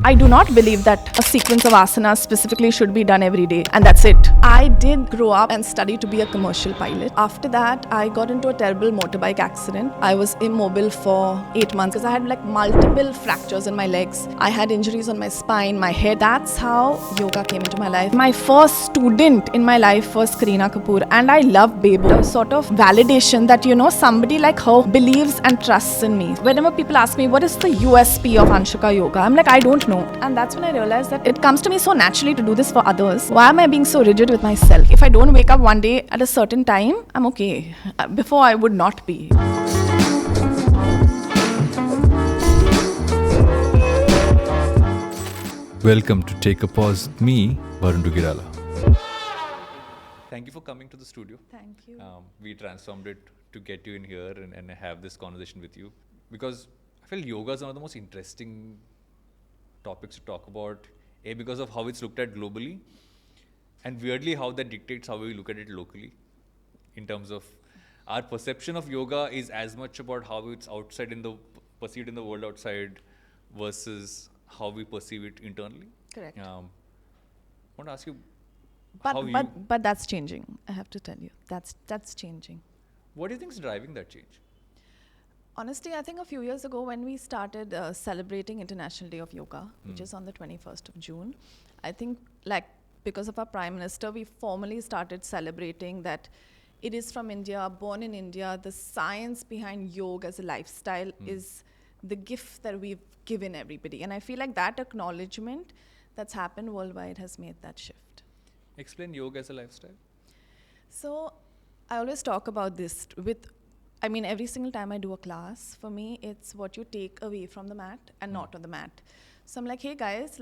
I do not believe that a sequence of asanas specifically should be done every day and that's it. I did grow up and study to be a commercial pilot. After that, I got into a terrible motorbike accident. I was immobile for 8 months because I had like multiple fractures in my legs. I had injuries on my spine, my head. That's how yoga came into my life. My first student in my life was Kareena Kapoor and I love Bebo. A sort of validation that, somebody like her believes and trusts in me. Whenever people ask me, what is the USP of Anshuka Yoga? I'm like, I don't know. And that's when I realized that it comes to me so naturally to do this for others. Why am I being so rigid with myself? If I don't wake up one day at a certain time, I'm okay. Before I would not be. Welcome to Take a Pause with me, Varun Duggirala. Thank you for coming to the studio. Thank you. We transformed it to get you in here and have this conversation with you because I feel yoga is one of the most interesting topics to talk about, because of how it's looked at globally and weirdly how that dictates how we look at it locally. In terms of our perception of yoga is as much about how it's perceived in the world outside versus how we perceive it internally. Correct. I want to ask you, but that's changing. I have to tell you, that's changing. What do you think is driving that change? Honestly, I think a few years ago when we started celebrating International Day of Yoga, which is on the 21st of June, I think because of our Prime Minister, we formally started celebrating that it is from India, born in India. The science behind yoga as a lifestyle is the gift that we've given everybody. And I feel like that acknowledgement that's happened worldwide has made that shift. Explain yoga as a lifestyle. So I always talk about this every single time I do a class, for me, it's what you take away from the mat and not on the mat. So I'm like, hey guys,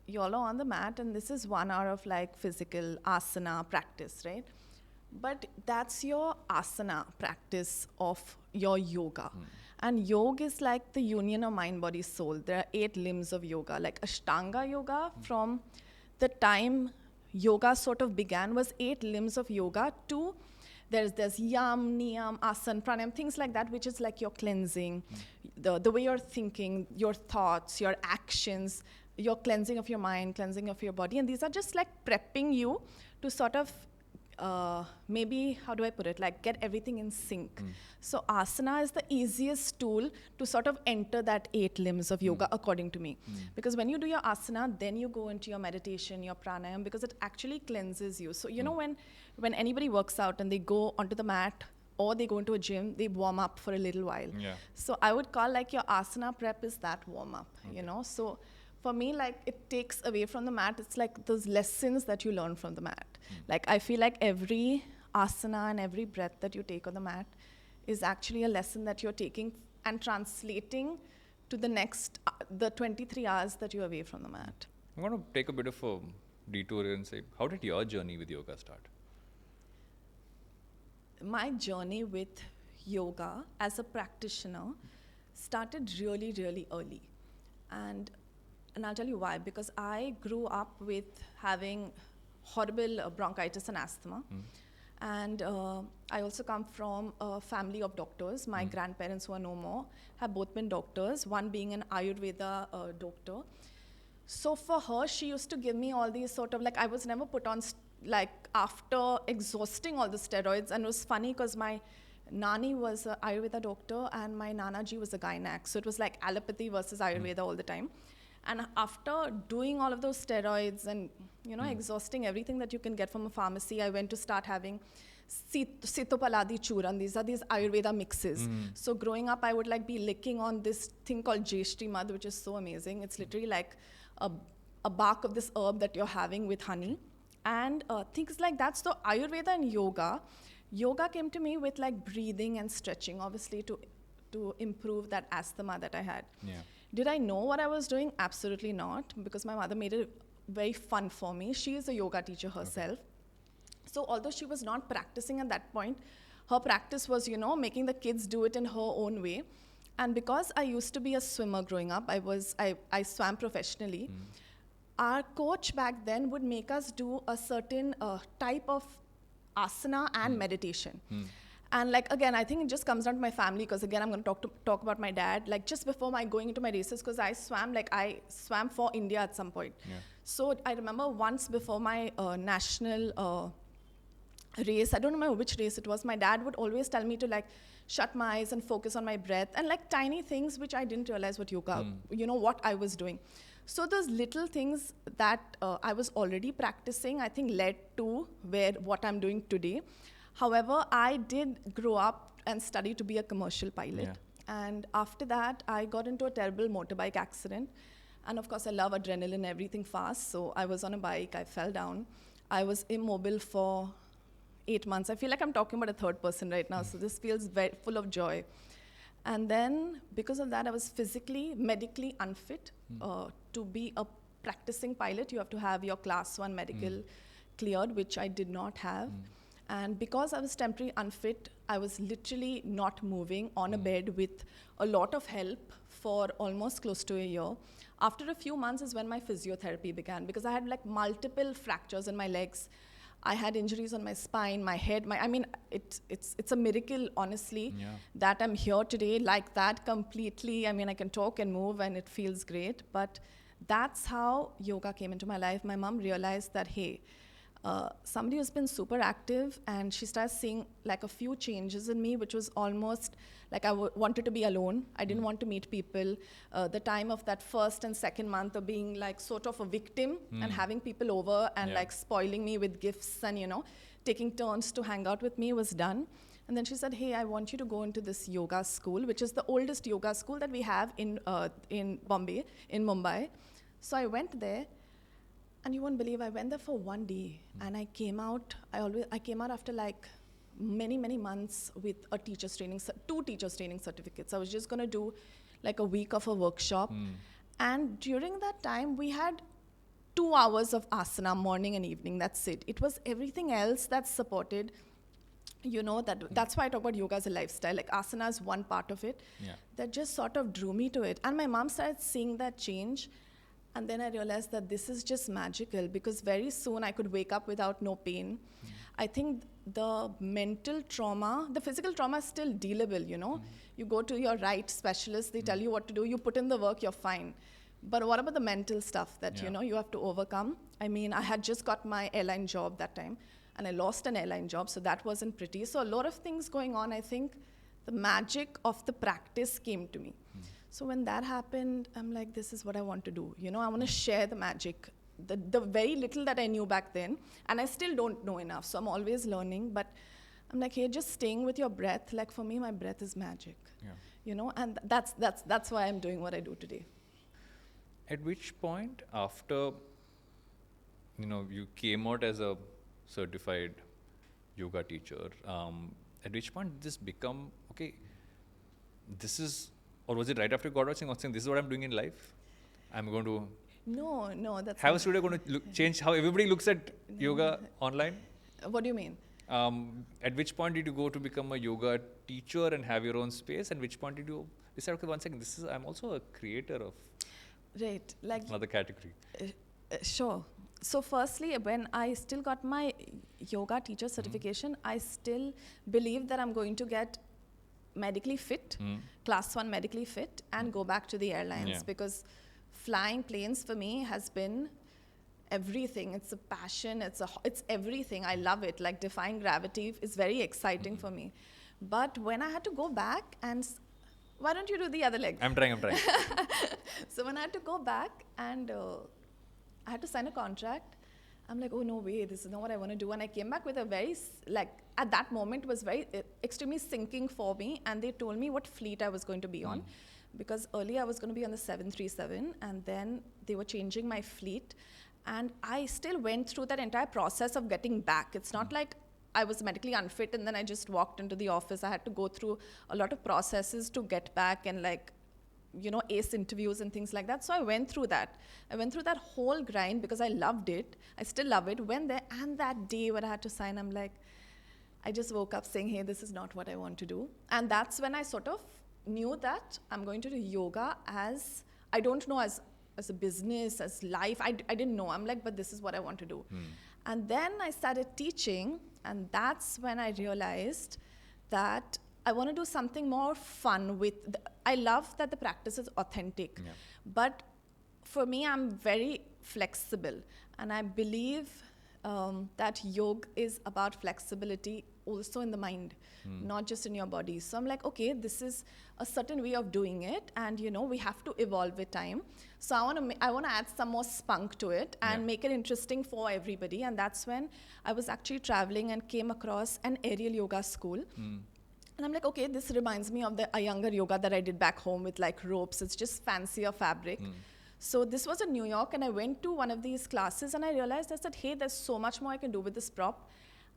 y'all are on the mat and this is 1 hour of physical asana practice, right? But that's your asana practice of your yoga. And yoga is like the union of mind, body, soul. There are 8 limbs of yoga. Like Ashtanga yoga, from the time yoga sort of began, was 8 limbs of yoga. There's yam, niyam, asana, pranayam, things like that, which is like your cleansing, the way you're thinking, your thoughts, your actions, your cleansing of your mind, cleansing of your body. And these are just prepping you to sort of, maybe, how do I put it, get everything in sync. So asana is the easiest tool to sort of enter that 8 limbs of yoga, according to me. Because when you do your asana, then you go into your meditation, your pranayam, because it actually cleanses you. So, when anybody works out and they go onto the mat or they go into a gym, they warm up for a little while. Yeah. So I would call your asana prep is that warm up, So for me, it takes away from the mat. It's those lessons that you learn from the mat. I feel like every asana and every breath that you take on the mat is actually a lesson that you're taking and translating to the next, the 23 hours that you're away from the mat. I'm going to take a bit of a detour here and say, how did your journey with yoga start? My journey with yoga as a practitioner started really, really early. And I'll tell you why. Because I grew up with having horrible bronchitis and asthma. And I also come from a family of doctors. My grandparents, who are no more, have both been doctors, one being an Ayurveda doctor. So for her, she used to give me all these sort of, I was never put on, after exhausting all the steroids. And it was funny because my Nani was an Ayurveda doctor and my Nanaji was a gynac. So it was allopathy versus Ayurveda all the time. And after doing all of those steroids and, exhausting everything that you can get from a pharmacy, I went to start having Sitopaladi Churan. These are these Ayurveda mixes. So growing up, I would be licking on this thing called Jeshti Mad, which is so amazing. It's literally a bark of this herb that you're having with honey. And things like that. So Ayurveda and yoga came to me with breathing and stretching, obviously to improve that asthma that I had. Yeah. Did I know what I was doing? Absolutely not, because my mother made it very fun for me. She is a yoga teacher herself. Okay. So although she was not practicing at that point, her practice was, making the kids do it in her own way. And because I used to be a swimmer growing up, I swam professionally. Our coach back then would make us do a certain type of asana and meditation. And like, again, I think it just comes down to my family, because again, I'm going to talk about my dad. Like, just before my going into my races, because I swam for India at some point. Yeah. So I remember once before my national race, I don't remember which race it was, my dad would always tell me to like shut my eyes and focus on my breath, and like tiny things which I didn't realize what yoga, what I was doing. So those little things that I was already practicing, I think led to what I'm doing today. However, I did grow up and study to be a commercial pilot. Yeah. And after that, I got into a terrible motorbike accident. And of course, I love adrenaline, everything fast. So I was on a bike, I fell down. I was immobile for 8 months. I feel like I'm talking about a third person right now. So this feels very full of joy. And then because of that, I was medically unfit to be a practicing pilot. You have to have your class 1 medical cleared, which I did not have. And because I was temporarily unfit, I was literally not moving on a bed with a lot of help for almost close to a year. After a few months is when my physiotherapy began, because I had like multiple fractures in my legs. I had injuries on my spine, my head. It's a miracle, honestly, that I'm here today like that completely. I mean, I can talk and move and it feels great. But that's how yoga came into my life. My mom realized that, hey, somebody who's been super active, and she started seeing like a few changes in me, which was almost like I wanted to be alone. I didn't want to meet people. The time of that first and second month of being like sort of a victim and having people over and like spoiling me with gifts and, taking turns to hang out with me was done. And then she said, hey, I want you to go into this yoga school, which is the oldest yoga school that we have in Mumbai. So I went there. And you won't believe, I went there for 1 day, and I came out. I came out after like many months with a teacher's training, 2 teacher's training certificates. I was just going to do like a week of a workshop, and during that time we had 2 hours of asana, morning and evening. That's it. It was everything else that supported. That's why I talk about yoga as a lifestyle. Like asana is one part of it that just sort of drew me to it. And my mom started seeing that change. And then I realized that this is just magical, because very soon I could wake up without no pain. I think the mental trauma, the physical trauma is still dealable, You go to your right specialist, they tell you what to do, you put in the work, you're fine. But what about the mental stuff that, you have to overcome? I mean, I had just got my airline job that time, and I lost an airline job, so that wasn't pretty. So a lot of things going on. I think the magic of the practice came to me. So when that happened, I'm like, this is what I want to do. I want to share the magic, the very little that I knew back then. And I still don't know enough, so I'm always learning. But I'm like, hey, just staying with your breath. Like for me, my breath is magic. And that's why I'm doing what I do today. At which point, after, you came out as a certified yoga teacher, at which point did this become, okay, this is... Or was it right after you got out saying, this is what I'm doing in life? I'm going to... No, that's... Have a studio going to change how everybody looks at yoga online? What do you mean? At which point did you go to become a yoga teacher and have your own space? And which point did you decide, okay, one second, I'm also a creator of... Right. Like another category. Sure. So firstly, when I still got my yoga teacher certification, I still believe that I'm going to get medically fit, class 1 medically fit, and go back to the airlines, because flying planes for me has been everything. It's a passion, it's everything. I love it. Like defying gravity is very exciting for me. But when I had to go back and why don't you do the other leg? I'm trying. So when I had to go back and I had to sign a contract, I'm like, oh, no way, this is not what I want to do. And I came back with a very, at that moment was very extremely sinking for me. And they told me what fleet I was going to be on. Because earlier I was going to be on the 737, and then they were changing my fleet. And I still went through that entire process of getting back. It's not like I was medically unfit and then I just walked into the office. I had to go through a lot of processes to get back and ace interviews and things like that. So I went through that. I went through that whole grind because I loved it. I still love it. Went there, and that day when I had to sign, I'm like, I just woke up saying, hey, this is not what I want to do. And that's when I sort of knew that I'm going to do yoga as, I don't know, as a business, as life. I didn't know. I'm like, but this is what I want to do. And then I started teaching, and that's when I realized that I want to do something more fun with. I love that the practice is authentic, Yeah. but for me, I'm very flexible, and I believe that yoga is about flexibility also in the mind, not just in your body. So I'm like, okay, this is a certain way of doing it, and we have to evolve with time. So I want to add some more spunk to it and make it interesting for everybody. And that's when I was actually traveling and came across an aerial yoga school. And I'm like, okay, this reminds me of the younger yoga that I did back home with like ropes. It's just fancier fabric. So this was in New York, and I went to one of these classes, and I realized, I said, hey, there's so much more I can do with this prop.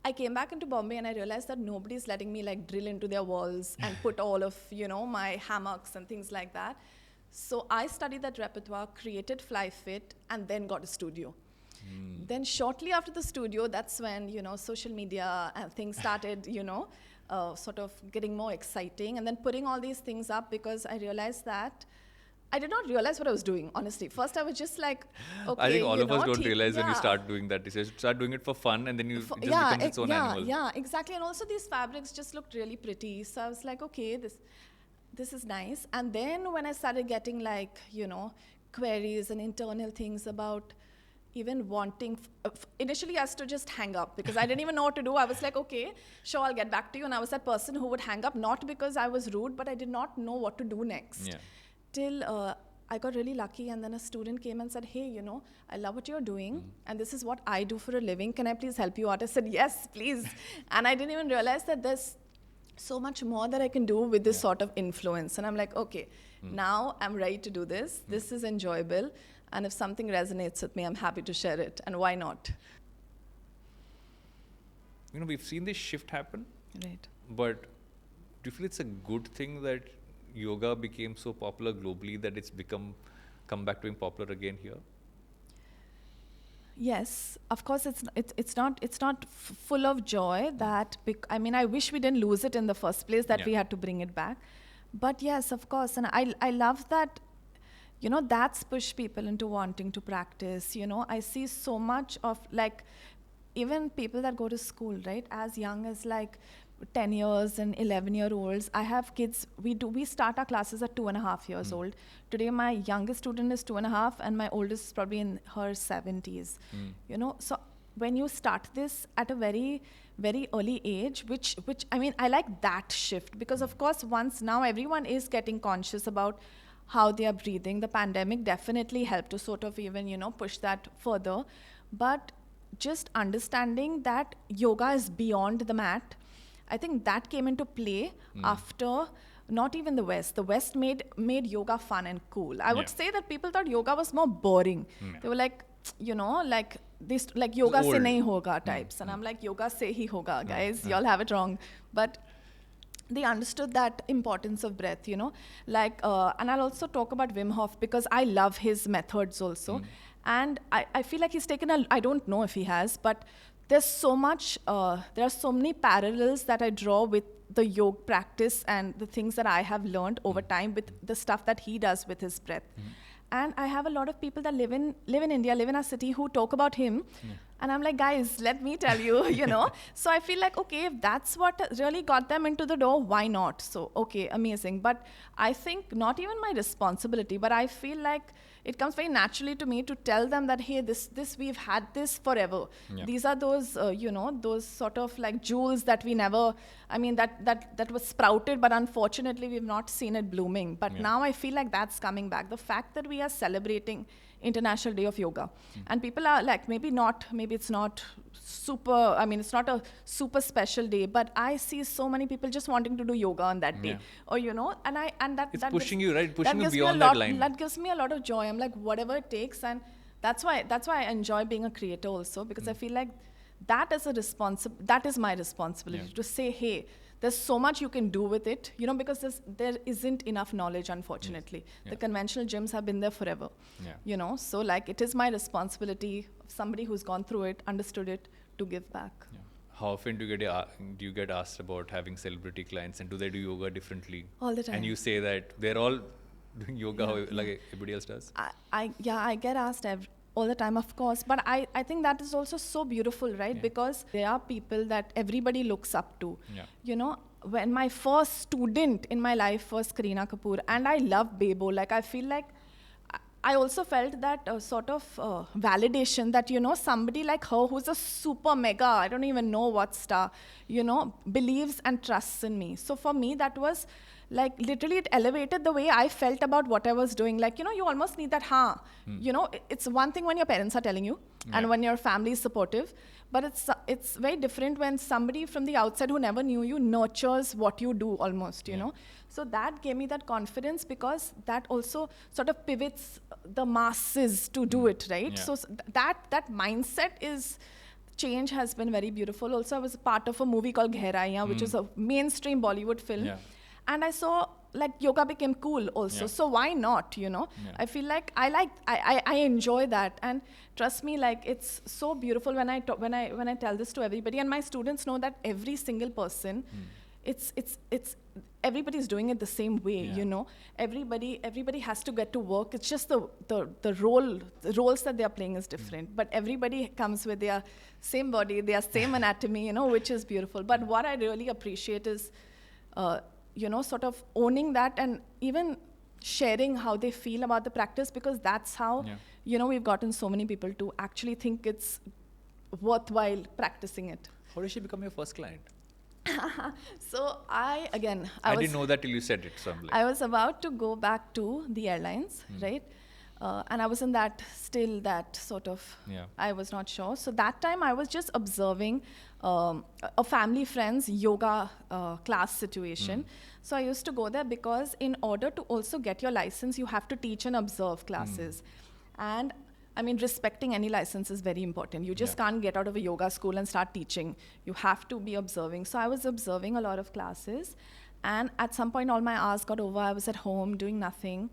I came back into Bombay, and I realized that nobody's letting me like drill into their walls and put all of, my hammocks and things like that. So I studied that repertoire, created Fly Fit, and then got a studio. Then shortly after the studio, that's when, social media and things started, sort of getting more exciting, and then putting all these things up, because I realized that I did not realize what I was doing, honestly. First, I was just like, okay, I think all of us don't realize when you start doing that. You start doing it for fun, and then it just becomes its own animal. Yeah, exactly. And also these fabrics just looked really pretty. So I was like, okay, this is nice. And then when I started getting like, queries and internal things about even wanting, initially I used to just hang up because I didn't even know what to do. I was like, okay, sure, I'll get back to you. And I was that person who would hang up, not because I was rude, but I did not know what to do next. Yeah. Till I got really lucky, and then a student came and said, hey, I love what you're doing, and this is what I do for a living. Can I please help you out? I said, yes, please. And I didn't even realize that there's so much more that I can do with this sort of influence. And I'm like, okay, now I'm ready to do this. This is enjoyable. And if something resonates with me, I'm happy to share it. And why not? We've seen this shift happen. Right. But do you feel it's a good thing that yoga became so popular globally that it's come back to being popular again here? Yes, of course. It's not full of joy. That I wish we didn't lose it in the first place. That we had to bring it back. But yes, of course, and I love that. That's pushed people into wanting to practice. I see so much of like even people that go to school, right, as young as like 10 years and 11-year-olds. I have kids, we start our classes at 2.5 years old. Today my youngest student is 2.5 and my oldest is probably in her 70s. So when you start this at a very, very early age, which I like that shift, because of course once now everyone is getting conscious about how they are breathing. The pandemic definitely helped to sort of even, push that further. But just understanding that yoga is beyond the mat, I think that came into play after not even the West. The West made yoga fun and cool. I would say that people thought yoga was more boring. They were like, like this, like yoga se nahi hoga types. And I'm like, yoga se hi hoga, guys. Y'all have it wrong. But they understood that importance of breath, like, and I'll also talk about Wim Hof because I love his methods also. And I feel like he's taken I don't know if he has, but there's so much, there are so many parallels that I draw with the yoga practice and the things that I have learned over time with the stuff that he does with his breath. And I have a lot of people that live in India, live in our city, who talk about him. And I'm like, guys, let me tell you, So I feel like, okay, if that's what really got them into the door, why not? So, okay, amazing. But I think not even my responsibility, but I feel like it comes very naturally to me to tell them that, hey, this we've had this forever. These are those, those sort of like jewels that we never, that was sprouted, but unfortunately we've not seen it blooming. But now I feel like that's coming back. The fact that we are celebrating International Day of Yoga, and people are like, maybe it's not super, it's not a super special day, but I see so many people just wanting to do yoga on that day, or and that it's that pushing gives, you, right? Pushing that you gives beyond me a lot, that line. That gives me a lot of joy. I'm like, whatever it takes, and that's why I enjoy being a creator also, because I feel like that is my responsibility to say, hey, there's so much you can do with it, because there isn't enough knowledge, unfortunately. The conventional gyms have been there forever, so like it is my responsibility of somebody who's gone through it, understood it, to give back. How often do you get asked about having celebrity clients, and do they do yoga differently? All the time. And you say that they're all doing yoga like everybody else does? I get asked All the time, of course. But I think that is also so beautiful, right? Yeah. Because there are people that everybody looks up to. Yeah. You know, when my first student in my life was Kareena Kapoor, and I love Bebo. Like, I feel like I also felt that sort of validation that, you know, somebody like her who's a super mega, I don't even know what star, you know, believes and trusts in me. So for me, that was like literally it elevated the way I felt about what I was doing. Like, you know, you almost need that, you know, it's one thing when your parents are telling you and when your family is supportive, but it's very different when somebody from the outside who never knew you nurtures what you do almost, you know. So that gave me that confidence because that also sort of pivots the masses to do it, right? Yeah. So that mindset is change has been very beautiful. Also, I was a part of a movie called Gehraiyaan, which is a mainstream Bollywood film. Yeah. And I saw like yoga became cool also. Yeah. So why not, you know? Yeah. I feel like I enjoy that. And trust me, like it's so beautiful when I tell this to everybody. And my students know that every single person, it's everybody's doing it the same way, you know. Everybody has to get to work. It's just the roles that they are playing is different. But everybody comes with their same body, their same anatomy, you know, which is beautiful. But what I really appreciate is you know, sort of owning that and even sharing how they feel about the practice, because that's how, you know, we've gotten so many people to actually think it's worthwhile practicing it. How did she become your first client? So I didn't know that till you said it. So I'm like, I was about to go back to the airlines, right? And I was in that sort of, I was not sure. So that time I was just observing a family friend's yoga class situation. So I used to go there because in order to also get your license, you have to teach and observe classes. And I mean, respecting any license is very important. You just can't get out of a yoga school and start teaching. You have to be observing. So I was observing a lot of classes. And at some point, all my hours got over. I was at home doing nothing.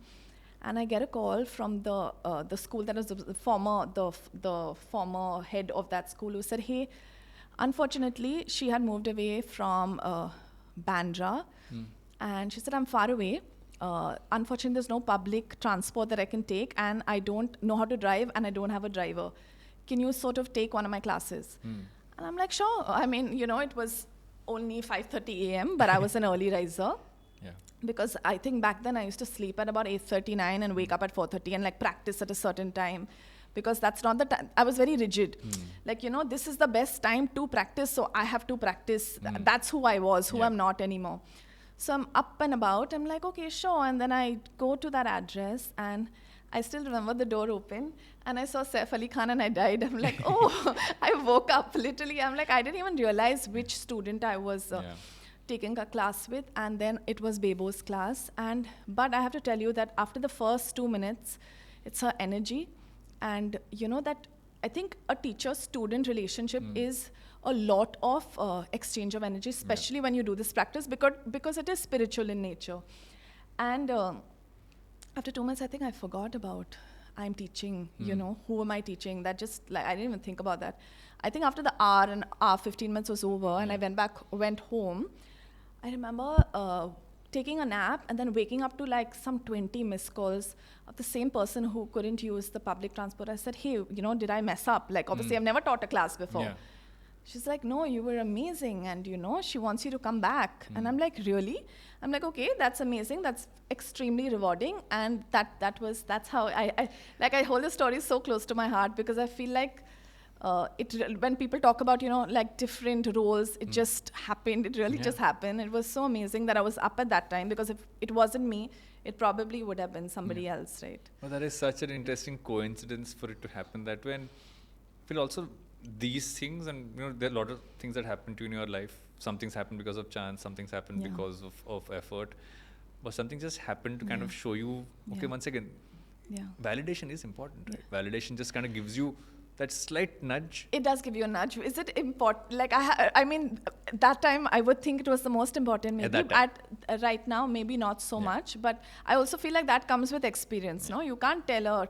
And I get a call from the school that was the former head of that school, who said, hey, unfortunately, she had moved away from Bandra. And she said, I'm far away. Unfortunately, there's no public transport that I can take, and I don't know how to drive, and I don't have a driver. Can you sort of take one of my classes? And I'm like, sure. I mean, you know, it was only 5:30 a.m., but I was an early riser. Because I think back then I used to sleep at about 8:39 and wake up at 4:30 and like practice at a certain time, because that's not the time. I was very rigid. Like, you know, this is the best time to practice, so I have to practice. That's who I was, who I'm not anymore. So I'm up and about. I'm like, okay, sure. And then I go to that address, and I still remember the door open, and I saw Saif Ali Khan, and I died. I'm like, oh, I woke up literally. I'm like, I didn't even realize which student I was taking a class with, and then it was Bebo's class. But I have to tell you that after the first 2 minutes, it's her energy, and you know that I think a teacher-student relationship is a lot of exchange of energy, especially when you do this practice, because it is spiritual in nature. And after 2 minutes, I think I forgot about I'm teaching, you know, who am I teaching? That just, like, I didn't even think about that. I think after the hour, 15 minutes was over, and I went home. I remember taking a nap and then waking up to like some 20 missed calls of the same person who couldn't use the public transport. I said, hey, you know, did I mess up? Like, obviously, I've never taught a class before. She's like, no, you were amazing. And, you know, she wants you to come back. And I'm like, really? I'm like, okay, that's amazing. That's extremely rewarding. And that's how I hold the story so close to my heart, because I feel like when people talk about, you know, like different roles, it just happened. It really just happened. It was so amazing that I was up at that time, because if it wasn't me, it probably would have been somebody else, right? Well, that is such an interesting coincidence for it to happen that way. And I feel also these things, and you know, there are a lot of things that happen to you in your life. Some things happen because of chance, some things happen because of effort, but something just happened to kind of show you, okay, once again, validation is important, right? Validation just kind of gives you that slight nudge. It does give you a nudge. Is it important? Like, I mean, that time I would think it was the most important. Maybe right now, maybe not so much. But I also feel like that comes with experience. No, you can't tell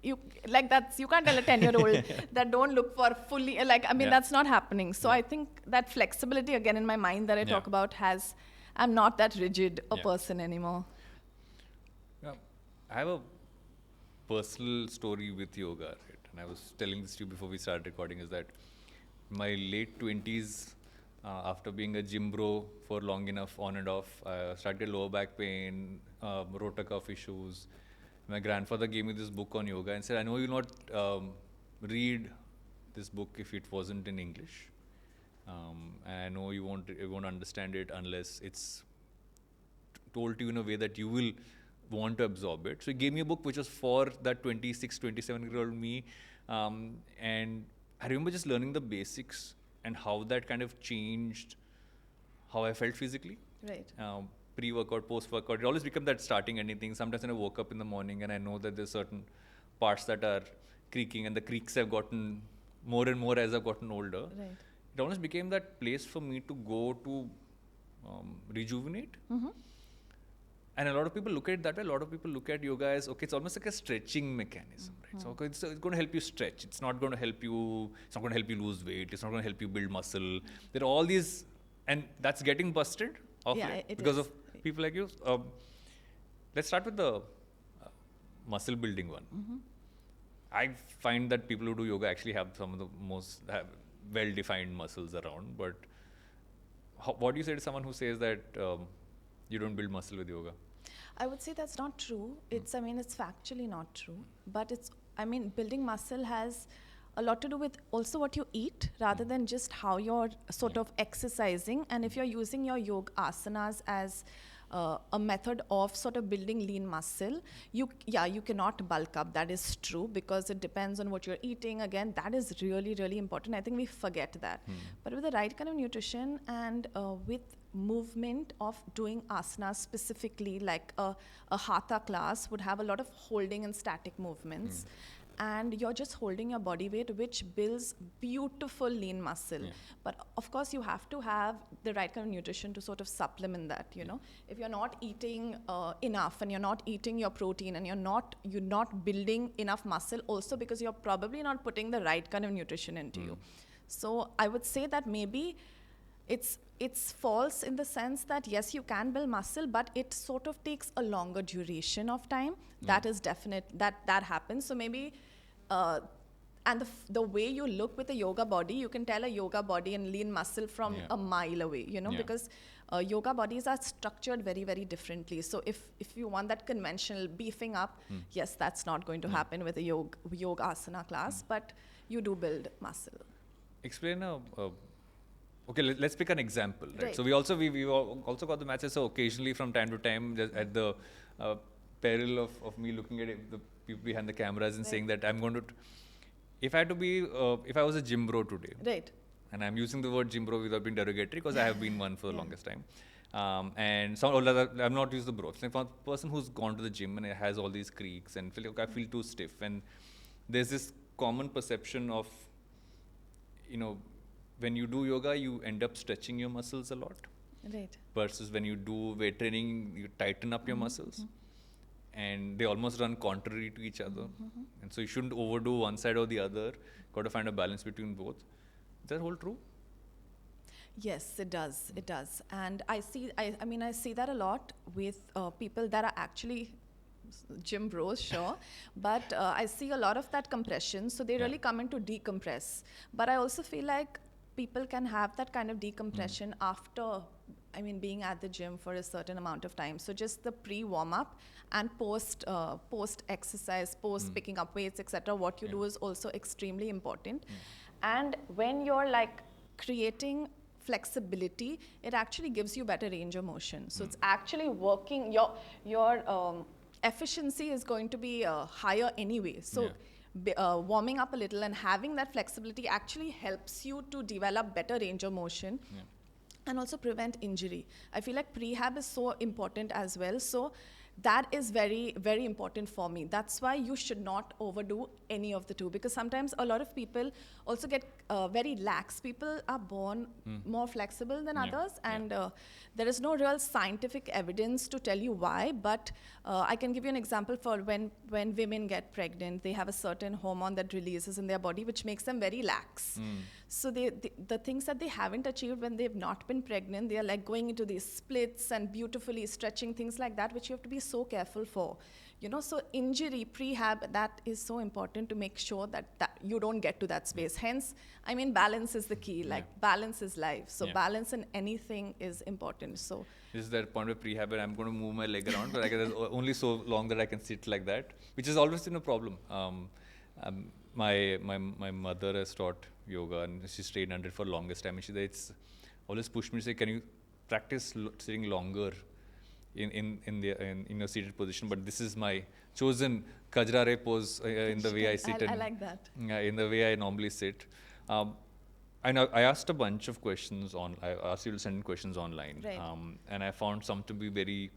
you can't tell a 10-year-old that don't look for fully. Like, I mean, that's not happening. So I think that flexibility again in my mind that I talk about I'm not that rigid a person anymore. Yeah, I have a personal story with yoga. Right? and I was telling this to you before we started recording, is that my late 20s, after being a gym bro for long enough, on and off, I started lower back pain, rotor cuff issues. My grandfather gave me this book on yoga and said, I know you'll not read this book if it wasn't in English. I know you won't understand it unless it's told to you in a way that you will want to absorb it. So he gave me a book which was for that 26, 27-year-old me. And I remember just learning the basics and how that kind of changed how I felt physically. Right. Pre-workout, post-workout, it always becomes that starting ending thing. Sometimes when I woke up in the morning and I know that there's certain parts that are creaking, and the creaks have gotten more and more as I've gotten older. Right. It almost became that place for me to go to rejuvenate. Mm-hmm. And a lot of people look at it that way. A lot of people look at yoga as, okay, it's almost like a stretching mechanism, right? So okay, it's going to help you stretch. It's not going to help you lose weight. It's not going to help you build muscle. There are all these, and that's getting busted off because of people like you. Let's start with the muscle building one. Mm-hmm. I find that people who do yoga actually have some of the most well-defined muscles around. But what do you say to someone who says that you don't build muscle with yoga? I would say that's not true. It's factually not true. But building muscle has a lot to do with also what you eat rather than just how you're sort of exercising. And if you're using your yoga asanas as a method of sort of building lean muscle, you cannot bulk up. That is true, because it depends on what you're eating. Again, that is really, really important. I think we forget that. But with the right kind of nutrition and with movement of doing asanas specifically, like a hatha class would have a lot of holding and static movements. And you're just holding your body weight, which builds beautiful lean muscle. But of course, you have to have the right kind of nutrition to sort of supplement that, you know. If you're not eating enough and you're not eating your protein and you're not building enough muscle, also because you're probably not putting the right kind of nutrition into you. So I would say that maybe it's false in the sense that yes, you can build muscle, but it sort of takes a longer duration of time. That is definite, that happens. So maybe and the way you look with a yoga body, you can tell a yoga body and lean muscle from a mile away, you know, because yoga bodies are structured very, very differently. So if you want that conventional beefing up, yes, that's not going to happen with a yoga asana class, but you do build muscle. Explain okay, let's pick an example, right? So we also got the matches. So occasionally, from time to time, just at the peril of me looking at the people behind the cameras and saying that I'm going to, if I was a gym bro today, right? And I'm using the word gym bro without being derogatory because I have been one for the longest time. I'm not using the bro. It's like for a person who's gone to the gym and it has all these creaks and I feel too stiff, and there's this common perception of, you know, when you do yoga, you end up stretching your muscles a lot. Right. Versus when you do weight training, you tighten up your muscles. And they almost run contrary to each other. And so you shouldn't overdo one side or the other. Got to find a balance between both. Is that whole true? Yes, it does. It does. And I see that a lot with people that are actually gym bros, sure. But I see a lot of that compression. So they really come in to decompress. But I also feel like people can have that kind of decompression after, being at the gym for a certain amount of time. So just the pre-warm up and post exercise, post picking up weights, etc. What you do is also extremely important. And when you're like creating flexibility, it actually gives you better range of motion. So it's actually working. Your efficiency is going to be higher anyway. So warming up a little and having that flexibility actually helps you to develop better range of motion and also prevent injury. I feel like prehab is so important as well. So that is very, very important for me. That's why you should not overdo any of the two, because sometimes a lot of people also get very lax. People are born more flexible than others, and there is no real scientific evidence to tell you why, but I can give you an example for when women get pregnant, they have a certain hormone that releases in their body which makes them very lax. So the things that they haven't achieved when they've not been pregnant, they are like going into these splits and beautifully stretching, things like that, which you have to be so careful for. So injury, prehab, that is so important to make sure that you don't get to that space. Hence, I mean, balance is the key. Like, balance is life. So balance in anything is important. So this is that point of prehab where I'm going to move my leg around, but there's only so long that I can sit like that, which is always been a problem. My mother has taught yoga, and she's trained under it for the longest time. And it's always pushed me to say, can you practice sitting longer in a seated position? But this is my chosen Kajrare pose in the way I sit. I like that. In the way I normally sit. I asked a bunch of questions I asked you to send in questions online. Right. And I found some to be very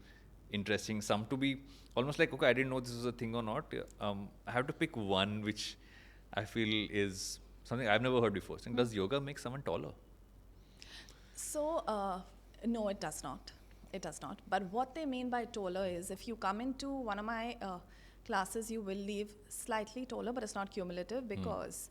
interesting, some to be almost like, okay, I didn't know this was a thing or not. I have to pick one which I feel is something I've never heard before. So does yoga make someone taller? So, no, it does not. It does not. But what they mean by taller is, if you come into one of my classes, you will leave slightly taller, but it's not cumulative, because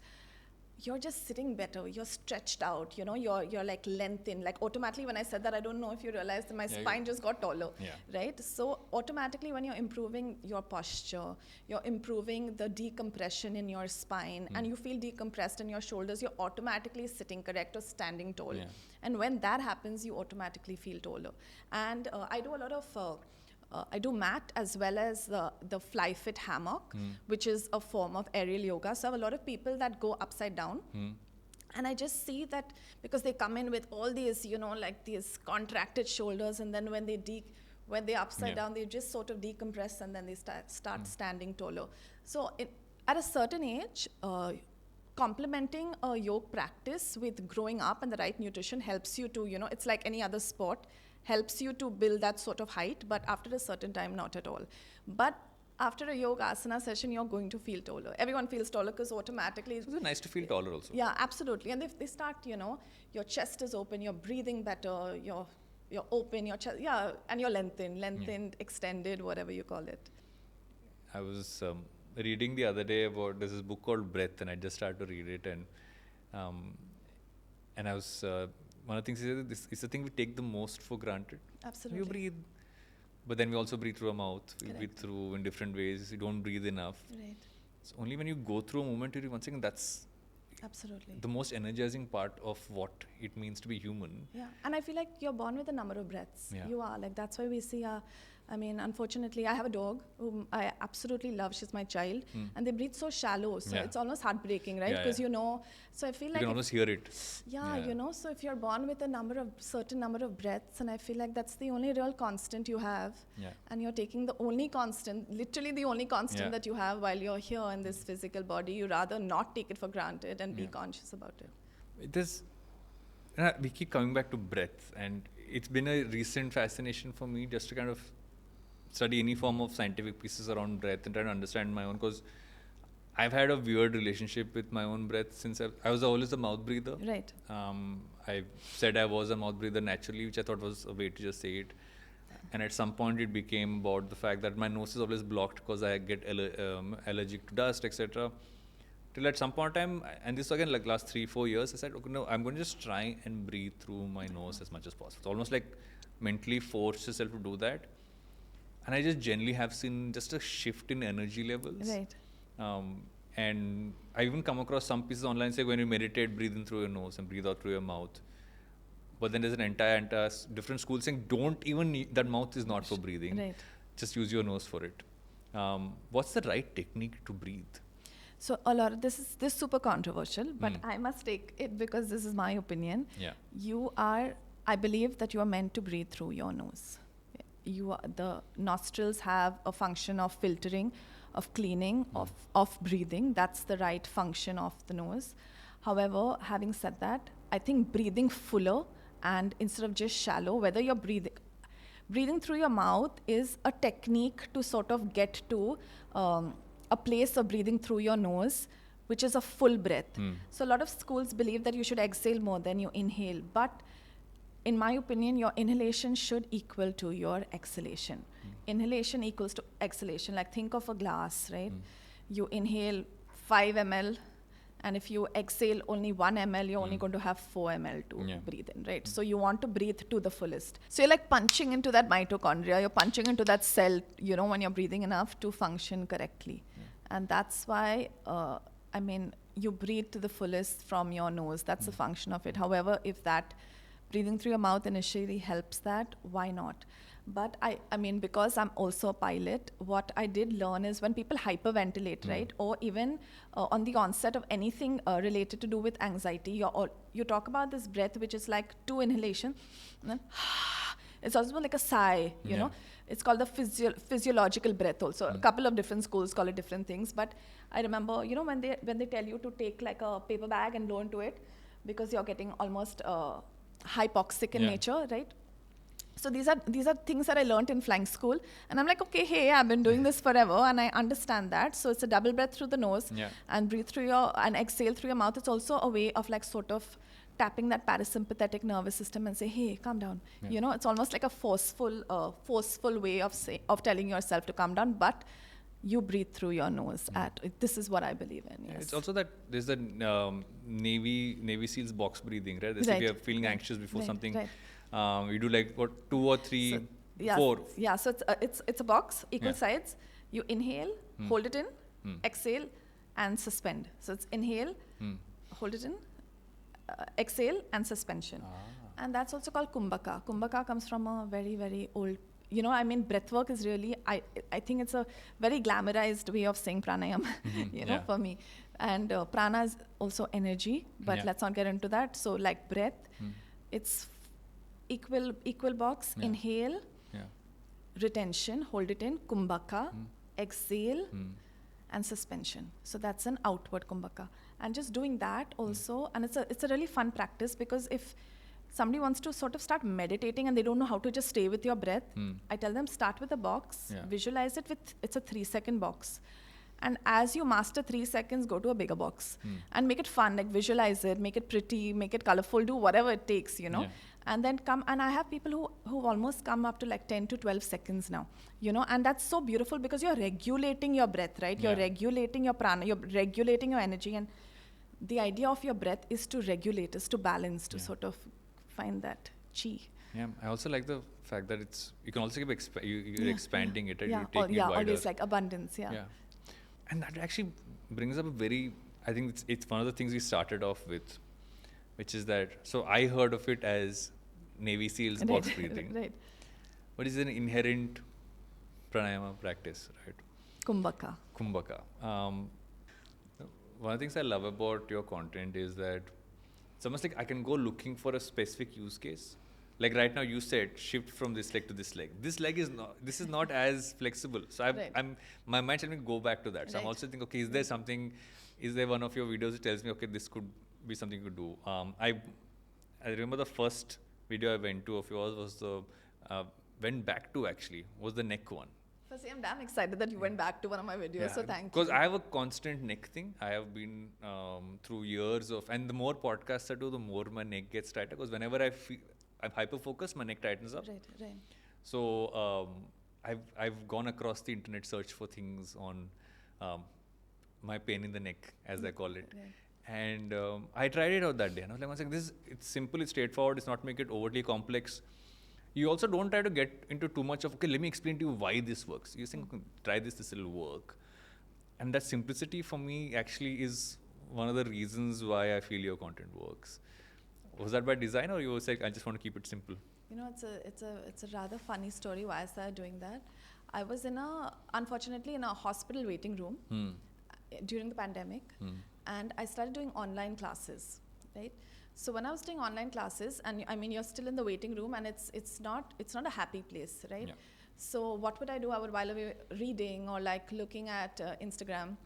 you're just sitting better. You're stretched out. You're like lengthened. Like, automatically, when I said that, I don't know if you realized that my spine just got taller, right? So automatically, when you're improving your posture, you're improving the decompression in your spine, and you feel decompressed in your shoulders, you're automatically sitting correct or standing tall. And when that happens, you automatically feel taller. And I do a lot of I do mat as well as the fly fit hammock, which is a form of aerial yoga. So I have a lot of people that go upside down. And I just see that because they come in with all these, like these contracted shoulders, and then when they're upside down, they just sort of decompress, and then they start standing taller. So at a certain age, complementing a yoga practice with growing up and the right nutrition helps you to, it's like any other sport, helps you to build that sort of height, but after a certain time, not at all. But after a yoga asana session, you're going to feel taller. Everyone feels taller because automatically... It's nice to feel taller also. Yeah, absolutely. And if they start, your chest is open, you're breathing better, you're open, your chest, and you're lengthened, extended, whatever you call it. I was reading the other day about, there's this book called Breath, and I just started to read it, and I was... one of the things is this is the thing we take the most for granted. Absolutely. You breathe, but then we also breathe through our mouth. We Correct. breathe through in different ways. You don't breathe enough. Right. It's only when you go through a moment, you one second, that's Absolutely. the most energizing part of what it means to be human. Yeah, and I feel like you're born with a number of breaths. Yeah. You are. Like, that's why we see unfortunately, I have a dog whom I absolutely love. She's my child. And they breathe so shallow. So it's almost heartbreaking, right? Because so I feel You like... can almost hear it. So if you're born with a certain number of breaths, and I feel like that's the only real constant you have. And you're taking the only constant, literally the only constant that you have while you're here in this physical body. You rather not take it for granted and be conscious about it. We keep coming back to breath, and it's been a recent fascination for me just to kind of study any form of scientific pieces around breath and try to understand my own, because I've had a weird relationship with my own breath since I was always a mouth breather. Right. I said I was a mouth breather naturally, which I thought was a way to just say it. And at some point it became about the fact that my nose is always blocked because I get allergic to dust, etc. Till at some point in time, and this again like last 3-4 years, I said, okay, no, I'm going to just try and breathe through my nose as much as possible. It's almost like mentally force yourself to do that. And I just generally have seen just a shift in energy levels. Right. And I even come across some pieces online say when you meditate, breathe in through your nose and breathe out through your mouth. But then there's an entire different school saying don't even need, that mouth is not for breathing. Right. Just use your nose for it. What's the right technique to breathe? So a lot of this is super controversial, but I must take it because this is my opinion. Yeah. I believe that you are meant to breathe through your nose. The nostrils have a function of filtering, of cleaning, of breathing. That's the right function of the nose. However, having said that, I think breathing fuller and instead of just shallow, whether you're breathing through your mouth is a technique to sort of get to a place of breathing through your nose, which is a full breath. So a lot of schools believe that you should exhale more than you inhale, but in my opinion, your inhalation should equal to your exhalation. Inhalation equals to exhalation. Like think of a glass, right? You inhale 5 ml And if you exhale only 1 ml, you're only going to have 4 ml to breathe in, right? So you want to breathe to the fullest. So you're like punching into that mitochondria, you're punching into that cell, when you're breathing enough to function correctly. And that's why, you breathe to the fullest from your nose. That's the function of it. However, if that breathing through your mouth initially helps that, why not? But because I'm also a pilot, what I did learn is when people hyperventilate, right? Or even on the onset of anything related to do with anxiety, you talk about this breath, which is like 2 inhalation, and then it's also like a sigh, you know. It's called the physiological breath also. A couple of different schools call it different things. But I remember, when they tell you to take like a paper bag and blow into it, because you're getting almost hypoxic in nature, right? So these are things that I learned in flying school, and I'm like, okay, hey, I've been doing this forever, and I understand that. So it's a double breath through the nose, and breathe through and exhale through your mouth. It's also a way of like sort of tapping that parasympathetic nervous system and say, hey, calm down. It's almost like a forceful way of telling yourself to calm down, but you breathe through your nose. This is what I believe in. Yes. It's also that there's the Navy SEALs box breathing, right? If you're feeling anxious before something. Right. You do like 2 or 3, 4. Yeah, so it's a box, equal sides. You inhale, hold it in, exhale, and suspend. So it's inhale, hold it in, exhale, and suspension. And that's also called Kumbhaka. Kumbhaka comes from a very, very old, breath work is really, I think it's a very glamorized way of saying pranayam, for me. And prana is also energy, but let's not get into that. So like breath, it's equal box, inhale, retention, hold it in, kumbhaka, exhale, and suspension. So that's an outward kumbhaka. And just doing that also, and it's a really fun practice, because if somebody wants to sort of start meditating and they don't know how to just stay with your breath, I tell them start with a box, visualize it it's a 3-second box. And as you master 3 seconds, go to a bigger box and make it fun, like visualize it, make it pretty, make it colorful, do whatever it takes, And then come, and I have people who almost come up to like 10 to 12 seconds now, and that's so beautiful because you're regulating your breath, right? You're regulating your prana, you're regulating your energy, and the idea of your breath is to regulate, is to balance, to sort of find that chi. Yeah, I also like the fact that you can also keep you're expanding it, right? Yeah, you're taking it wider. Always like abundance, yeah. And that actually brings up I think it's one of the things we started off with, which is that, so I heard of it as Navy SEALs box breathing. Right. But it's an inherent pranayama practice, right? Kumbhaka. One of the things I love about your content is that it's almost like I can go looking for a specific use case. Like right now you said, shift from this leg to this leg. This is not as flexible. So my mind tells me go back to that. So I'm also thinking, okay, is there one of your videos that tells me, okay, this could be something you could do. I remember the first video I went to of yours was the neck one. So I'm damn excited that you went back to one of my videos, so thank you. Because I have a constant neck thing. I have been through years and the more podcasts I do, the more my neck gets tighter, because whenever I feel I'm hyper-focused, my neck tightens up. Right. So I've gone across the internet, search for things on my pain in the neck, as I call it. Right. And I tried it out that day, and I was like, it's simple, it's straightforward, it's not make it overly complex. You also don't try to get into too much of, okay, let me explain to you why this works. You think, try this will work. And that simplicity for me actually is one of the reasons why I feel your content works. Was that by design, or you were like, I just want to keep it simple? It's a rather funny story why I started doing that. I was unfortunately in a hospital waiting room during the pandemic, and I started doing online classes, right? So when I was doing online classes, and you're still in the waiting room, and it's not a happy place, right? Yeah. So what would I do? I would while away reading or like looking at Instagram,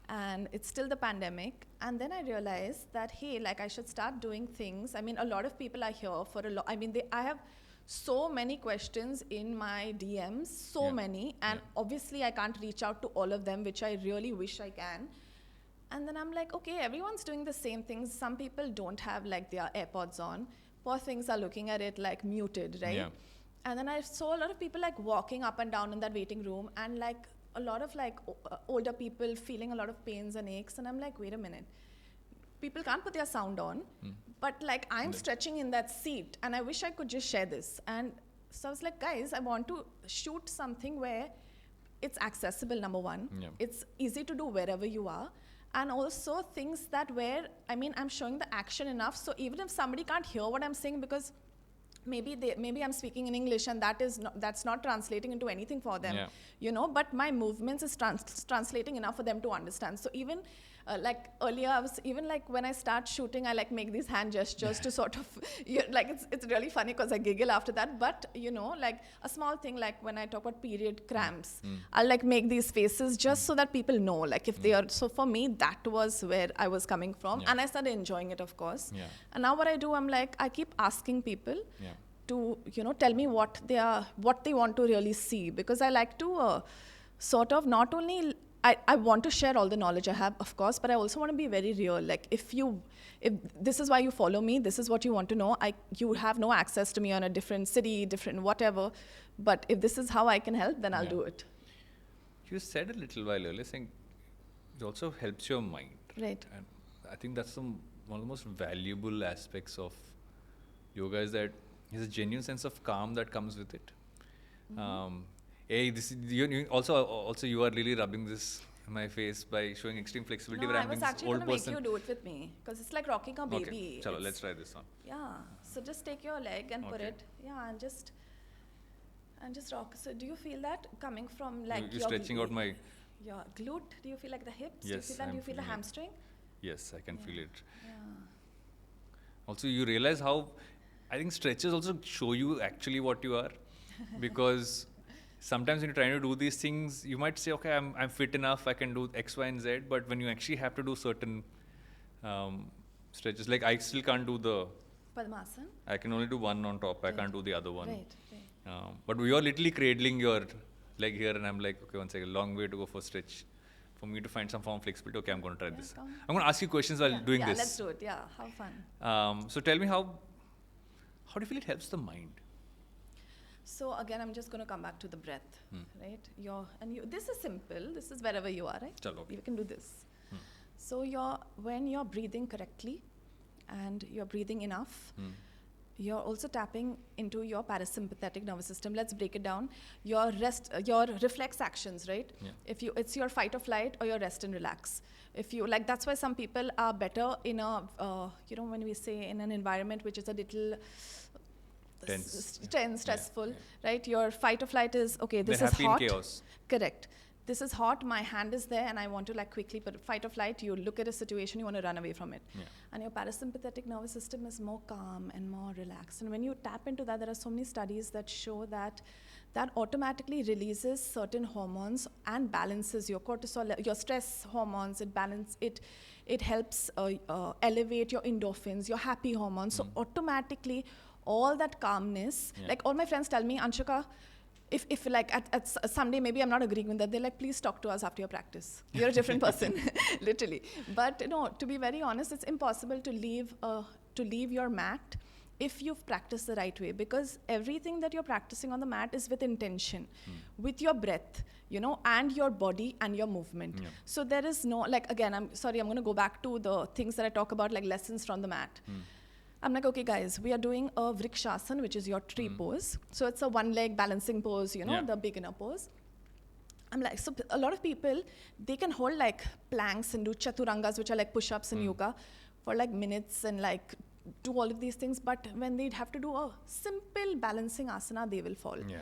and it's still the pandemic. And then I realized that, hey, like I should start doing things. A lot of people are here for a lot. I have so many questions in my DMs, many, and obviously I can't reach out to all of them, which I really wish I can. And then I'm like, okay, everyone's doing the same things. Some people don't have like their AirPods on. Poor things are looking at it like muted, right? Yeah. And then I saw a lot of people like walking up and down in that waiting room, and like a lot of like older people feeling a lot of pains and aches. And I'm like, wait a minute. people can't put their sound on, but like I'm stretching in that seat and I wish I could just share this. And so I was like, guys, I want to shoot something where it's accessible, number one. Yeah. It's easy to do wherever you are. And also things that where, I mean, I'm showing the action enough. So even if somebody can't hear what I'm saying, because maybe I'm speaking in English and that's not translating into anything for them, you know, but my movements is translating enough for them to understand. So even like earlier, I was even like when I start shooting, I like make these hand gestures to sort of, like it's really funny because I giggle after that. But you know, like a small thing, like when I talk about period cramps, I'll like make these faces just so that people know, like if they are. So for me, that was where I was coming from, and I started enjoying it, of course. And now what I do, I'm like, I keep asking people to, you know, tell me what they want to really see, because I like to sort of not only. I want to share all the knowledge I have, of course, but I also want to be very real. Like if this is why you follow me, this is what you want to know, you have no access to me on a different city, different whatever, but if this is how I can help, then I'll do it. You said a little while earlier saying it also helps your mind. Right. And I think that's one of the most valuable aspects of yoga, is that there's a genuine sense of calm that comes with it. Hey, this is, you also you are really rubbing this in my face by showing extreme flexibility. No, where I I'm was being actually old going to make person. you do it with me, because it's like rocking a baby. Okay, chalo, let's try this one. Yeah, so just take your leg and put it, and just rock. So do you feel that coming from like you're stretching out my glute? Do you feel like the hips? Yes, do you feel that? Do you feel the hamstring? Yes, I can feel it. Yeah. Also, you realize how I think stretches also show you actually what you are, because sometimes when you're trying to do these things, you might say, okay, I'm fit enough, I can do X, Y, and Z. But when you actually have to do certain stretches, like I still can't do the Padmasana. I can only do one on top. I can't do the other one. Right. But you're literally cradling your leg here, and I'm like, okay, one second, long way to go for stretch. For me to find some form of flexibility, okay, I'm going to try this. I'm going to ask you questions while doing this. Yeah, let's do it. Yeah, have fun. So tell me how do you feel it helps the mind? So again, I'm just going to come back to the breath, right? This is simple. This is wherever you are, right? Chalo, okay. You can do this. So when you're breathing correctly and you're breathing enough, you're also tapping into your parasympathetic nervous system. Let's break it down. Your reflex actions, right? Yeah. It's your fight or flight or your rest and relax. If you like, that's why some people are better in when we say in an environment which is a little tense, stressful, right? Your fight or flight is, okay, this is hot. In chaos. Correct. This is hot, my hand is there and I want to like quickly, but fight or flight, you look at a situation, you want to run away from it. Yeah. And your parasympathetic nervous system is more calm and more relaxed. And when you tap into that, there are so many studies that show that automatically releases certain hormones and balances your cortisol, your stress hormones, it helps elevate your endorphins, your happy hormones. So automatically, all that calmness, like all my friends tell me, Anshuka, if like at someday maybe I'm not agreeing with that, they're like, please talk to us after your practice. You're a different person, literally. But no, to be very honest, it's impossible to leave your mat if you've practiced the right way, because everything that you're practicing on the mat is with intention, with your breath, and your body and your movement. Yeah. So there is no, like, again, I'm going to go back to the things that I talk about, like lessons from the mat. I'm like, okay, guys, we are doing a vrikshasana, which is your tree pose. So it's a one-leg balancing pose, the beginner pose. I'm like, so a lot of people, they can hold like planks and do chaturangas, which are like push-ups in yoga, for like minutes and like do all of these things. But when they have to do a simple balancing asana, they will fall. Yeah.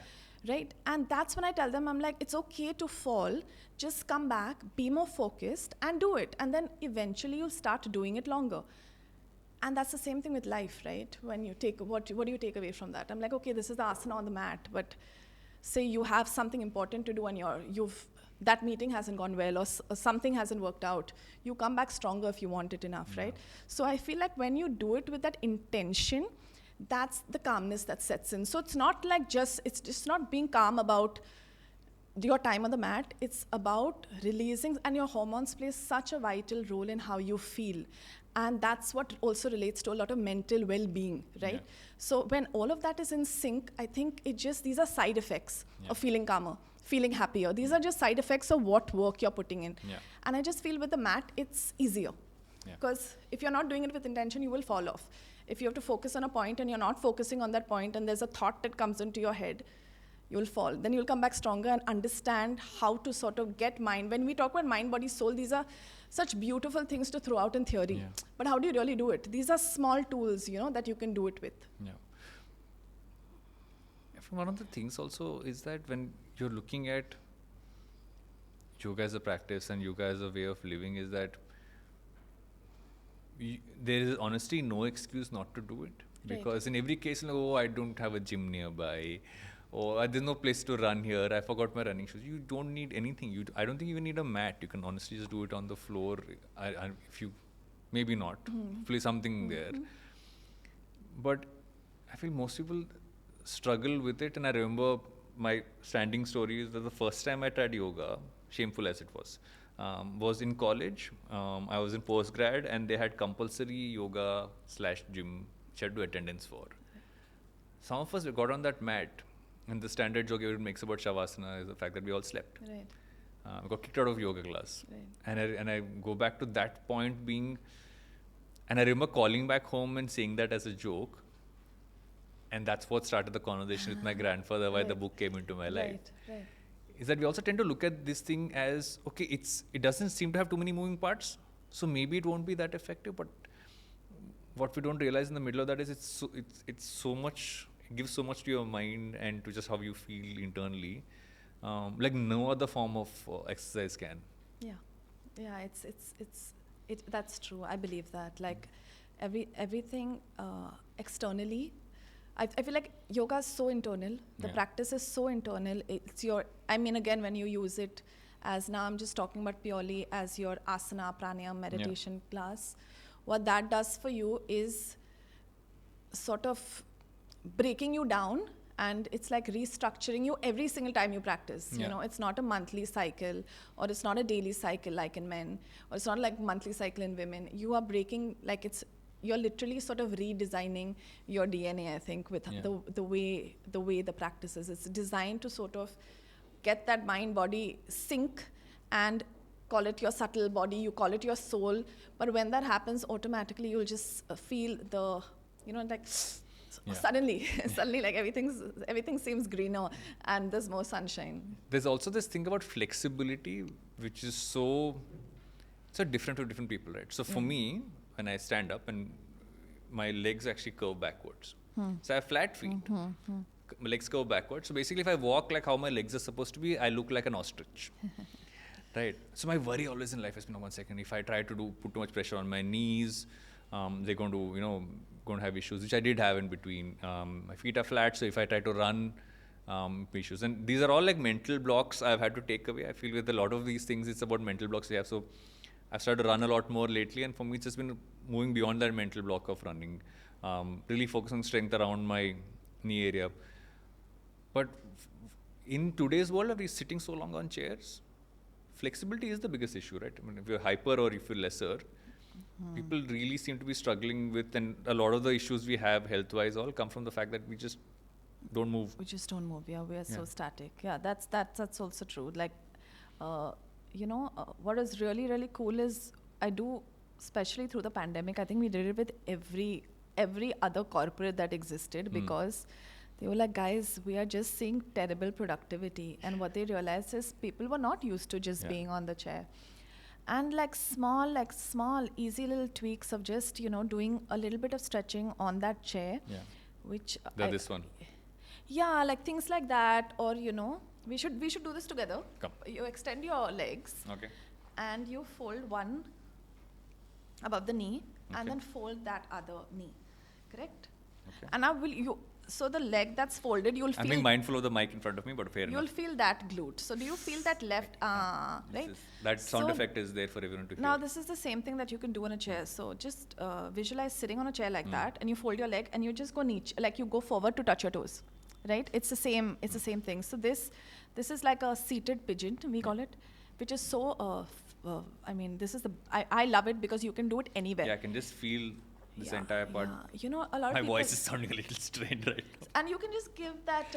Right? And that's when I tell them, I'm like, it's okay to fall. Just come back, be more focused and do it. And then eventually you'll start doing it longer. And that's the same thing with life, right? When you take, what do you take away from that? I'm like, okay, this is the asana on the mat, but say you have something important to do and that meeting hasn't gone well or something hasn't worked out. You come back stronger if you want it enough, right? So I feel like when you do it with that intention, that's the calmness that sets in. So it's not like it's just not being calm about your time on the mat. It's about releasing, and your hormones play such a vital role in how you feel. And that's what also relates to a lot of mental well-being, right? Yeah. So when all of that is in sync, I think these are side effects of feeling calmer, feeling happier. These are just side effects of what work you're putting in. Yeah. And I just feel with the mat, it's easier. Yeah. Because if you're not doing it with intention, you will fall off. If you have to focus on a point and you're not focusing on that point and there's a thought that comes into your head, you'll fall. Then you'll come back stronger and understand how to sort of get mind. When we talk about mind, body, soul, these are such beautiful things to throw out in theory. Yeah. But how do you really do it? These are small tools, that you can do it with. Yeah. One of the things also is that when you're looking at yoga as a practice and yoga as a way of living, is that there is honestly no excuse not to do it. Right. Because in every case, I don't have a gym nearby, or there's no place to run here, I forgot my running shoes. You don't need anything. I don't think you even need a mat. You can honestly just do it on the floor. If you, maybe not, play something there. But I feel most people struggle with it. And I remember my standing story is that the first time I tried yoga, shameful as it was in college. I was in postgrad and they had compulsory yoga / gym which I had to do attendance for. Some of us got on that mat, and the standard joke everyone makes about Shavasana is the fact that we all slept. Right. I got kicked out of yoga class. Right. And I go back to that point being, and I remember calling back home and saying that as a joke. And that's what started the conversation with my grandfather, why the book came into my life. Right. Is that we also tend to look at this thing as, okay, it doesn't seem to have too many moving parts, so maybe it won't be that effective. But what we don't realize in the middle of that is it's so much, it gives so much to your mind and to just how you feel internally, like no other form of exercise can. Yeah, that's true. I believe that. Like everything externally, I feel like yoga is so internal. The practice is so internal. Again, when you use it as, now I'm just talking about purely as your asana, pranayama, meditation class, what that does for you is sort of breaking you down, and it's like restructuring you every single time you practice. It's not a monthly cycle, or it's not a daily cycle like in men, or it's not like monthly cycle in women. You are breaking, like you're literally sort of redesigning your DNA, I think, with the way the practice is. It's designed to sort of get that mind-body sync and call it your subtle body, you call it your soul. But when that happens, automatically you'll just feel the, suddenly like everything seems greener and there's more sunshine. There's also this thing about flexibility, which is so different for different people, right? So for me, when I stand up and my legs actually curve backwards. So I have flat feet. My legs curve backwards. So basically if I walk like how my legs are supposed to be, I look like an ostrich. Right. So my worry always in life has been, 1 second, if I try to put too much pressure on my knees, they're going to have issues, which I did have in between. My feet are flat, so if I try to run, issues. And these are all like mental blocks I've had to take away. I feel with a lot of these things, it's about mental blocks we have. So I've started to run a lot more lately, and for me, it's just been moving beyond that mental block of running, really focusing on strength around my knee area. But in today's world, are we sitting so long on chairs? Flexibility is the biggest issue, right? I mean, if you're hyper or if you're lesser, people really seem to be struggling with, and a lot of the issues we have health-wise all come from the fact that we just don't move. We just don't move. Yeah, we are so static. Yeah, that's also true. Like, what is really, really cool is I do, especially through the pandemic, I think we did it with every other corporate that existed, because they were like, guys, we are just seeing terrible productivity. And what they realized is people were not used to just being on the chair. And like small, easy little tweaks of just, doing a little bit of stretching on that chair, which this one. Yeah, like things like that. Or, we should do this together. Come. You extend your legs. Okay. And you fold one above the knee, and then fold that other knee. Correct? Okay. And now so the leg that's folded, you'll feel... I'm being mindful of the mic in front of me, but fair enough. You'll feel that glute. So do you feel that left, right? That sound effect is there for everyone to hear. Now this is the same thing that you can do on a chair. So just visualize sitting on a chair like that, and you fold your leg, and you just go niche, like you go forward to touch your toes, right? It's the same thing. So this is like a seated pigeon, we call it, which is so, I love it because you can do it anywhere. Yeah, I can just feel this entire part. A lot of my people, voice is sounding a little strained right now. And you can just give that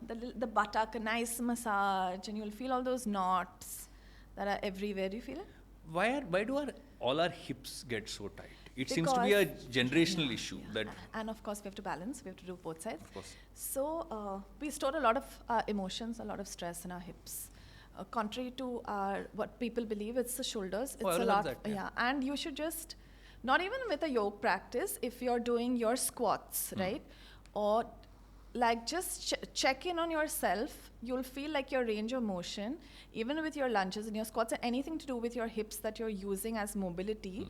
the buttock a nice massage, and you'll feel all those knots that are everywhere. Do you feel it? Why do our all our hips get so tight? It seems to be a generational issue. That and of course we have to balance. We have to do both sides. Of course. So we store a lot of emotions, a lot of stress in our hips. Contrary to what people believe, it's the shoulders. It's a lot. And you should just, not even with a yoga practice, if you're doing your squats, right? Or like just check in on yourself. You'll feel like your range of motion, even with your lunges and your squats, and anything to do with your hips that you're using as mobility,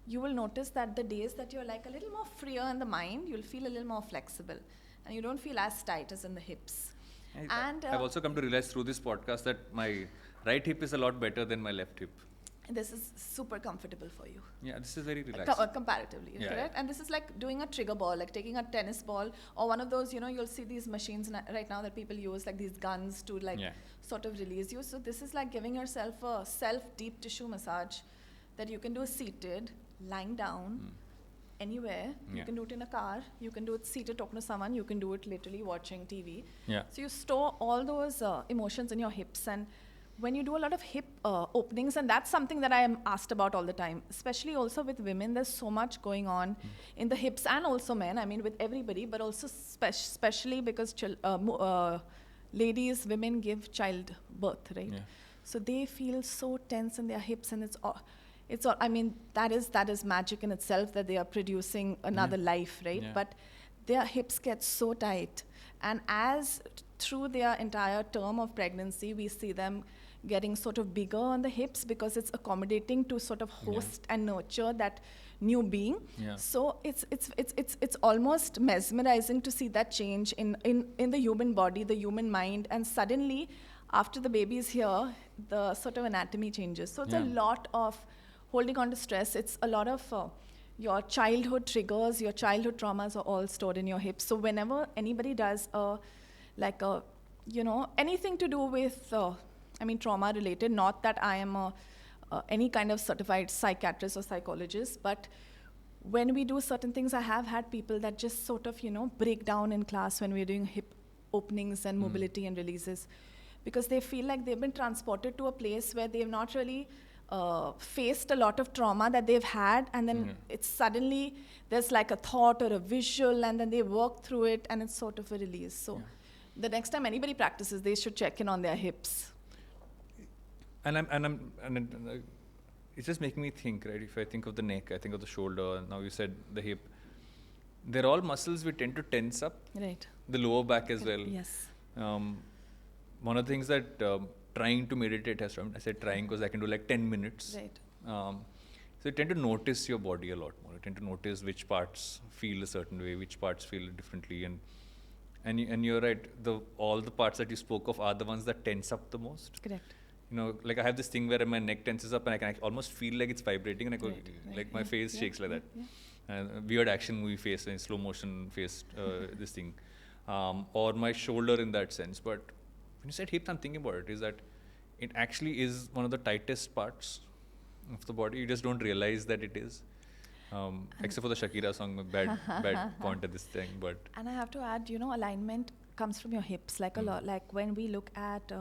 you will notice that the days that you're like a little more freer in the mind, you'll feel a little more flexible. And you don't feel as tight as in the hips. And I've also come to realize through this podcast that my right hip is a lot better than my left hip. This is super comfortable for you. Yeah, this is very relaxed. Comparatively, correct? Yeah. And this is like doing a trigger ball, like taking a tennis ball or one of those, you'll see these machines right now that people use, like these guns to sort of release you. So this is like giving yourself a self-deep tissue massage that you can do seated, lying down, anywhere. You can do it in a car. You can do it seated talking to someone. You can do it literally watching TV. Yeah. So you store all those emotions in your hips, and when you do a lot of hip openings, and that's something that I am asked about all the time, especially also with women, there's so much going on in the hips, and also men, I mean with everybody, but also especially because ladies, women give childbirth, right? Yeah. So they feel so tense in their hips, and it's all, I mean, that is magic in itself, that they are producing another life, right? Yeah. But their hips get so tight, and as through their entire term of pregnancy, we see them getting sort of bigger on the hips because it's accommodating to sort of host and nurture that new being. Yeah. So it's almost mesmerizing to see that change in the human body, the human mind, and suddenly after the baby is here, the sort of anatomy changes. So it's a lot of holding on to stress. It's a lot of your childhood triggers, your childhood traumas are all stored in your hips. So whenever anybody does anything to do with trauma related, not that I am any kind of certified psychiatrist or psychologist, but when we do certain things, I have had people that just sort of break down in class when we're doing hip openings and mobility and releases, because they feel like they've been transported to a place where they've not really faced a lot of trauma that they've had, and then it's suddenly there's like a thought or a visual, and then they work through it, and it's sort of a release. So the next time anybody practices, they should check in on their hips. And it's just making me think, right? If I think of the neck, I think of the shoulder, and now you said the hip. They're all muscles we tend to tense up. Right. The lower back as well. Yes. One of the things that trying to meditate has done, I said trying because I can do like 10 minutes. Right. So you tend to notice your body a lot more. You tend to notice which parts feel a certain way, which parts feel differently, and you're right. All the parts that you spoke of are the ones that tense up the most. Correct. Like I have this thing where my neck tenses up and I can almost feel like it's vibrating, and I go like my face shakes like that. Weird action movie face, and slow motion face, this thing, or my shoulder in that sense. But when you said hips, I'm thinking about it, is that it actually is one of the tightest parts of the body. You just don't realize that it is. Except for the Shakira song, bad point at this thing, but. And I have to add, alignment comes from your hips, like a lot. Like when we look at